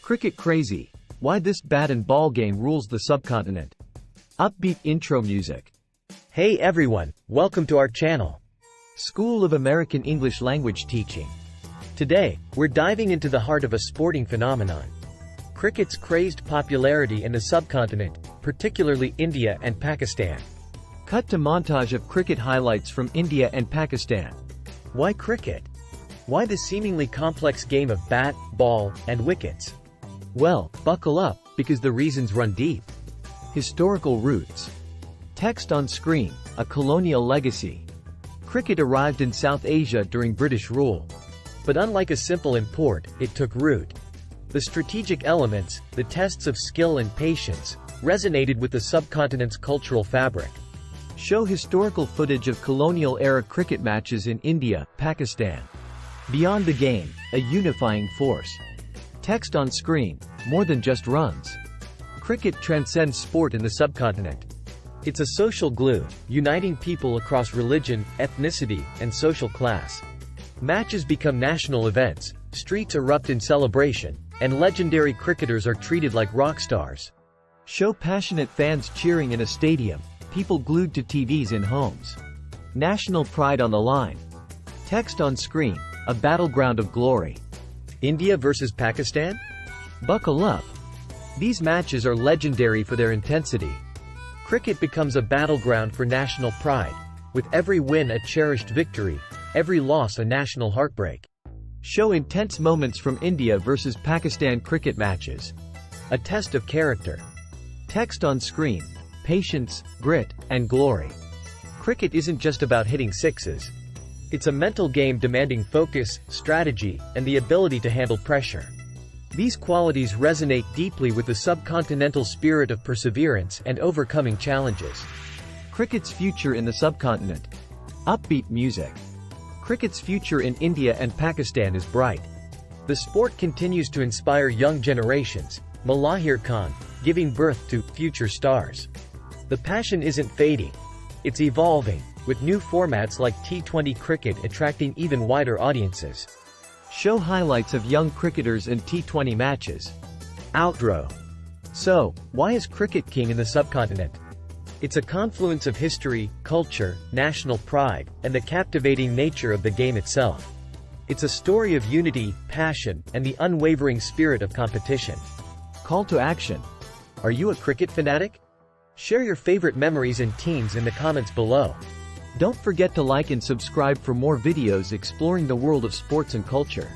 Cricket crazy. Why this bat and ball game rules the subcontinent. Upbeat intro music. Hey everyone, welcome to our channel. School of American English Language Teaching. Today, we're diving into the heart of a sporting phenomenon. Cricket's crazed popularity in the subcontinent, particularly India and Pakistan. Cut to montage of cricket highlights from India and Pakistan. Why cricket? Why the seemingly complex game of bat, ball, and wickets? Well, buckle up, because the reasons run deep. Historical roots. Text on screen, a colonial legacy. Cricket arrived in South Asia during British rule. But unlike a simple import, it took root. The strategic elements, the tests of skill and patience, resonated with the subcontinent's cultural fabric. Show historical footage of colonial-era cricket matches in India, Pakistan. Beyond the game, a unifying force. Text on screen, more than just runs. Cricket transcends sport in the subcontinent. It's a social glue, uniting people across religion, ethnicity, and social class. Matches become national events, streets erupt in celebration, and legendary cricketers are treated like rock stars. Show passionate fans cheering in a stadium, people glued to TVs in homes. National pride on the line. Text on screen, a battleground of glory. India versus Pakistan? Buckle up. These matches are legendary for their intensity. Cricket becomes a battleground for national pride, with every win a cherished victory, every loss a national heartbreak. Show intense moments from India versus Pakistan cricket matches. A test of character. Text on screen, patience, grit, and glory. Cricket isn't just about hitting sixes. It's a mental game demanding focus, strategy, and the ability to handle pressure. These qualities resonate deeply with the subcontinental spirit of perseverance and overcoming challenges. Cricket's future in the subcontinent. Upbeat music. Cricket's future in India and Pakistan is bright. The sport continues to inspire young generations, Malahir Khan, giving birth to future stars. The passion isn't fading. It's evolving, with new formats like T20 cricket attracting even wider audiences. Show highlights of young cricketers in T20 matches. Outro. So, why is cricket king in the subcontinent? It's a confluence of history, culture, national pride, and the captivating nature of the game itself. It's a story of unity, passion, and the unwavering spirit of competition. Call to action. Are you a cricket fanatic? Share your favorite memories and teams in the comments below. Don't forget to like and subscribe for more videos exploring the world of sports and culture.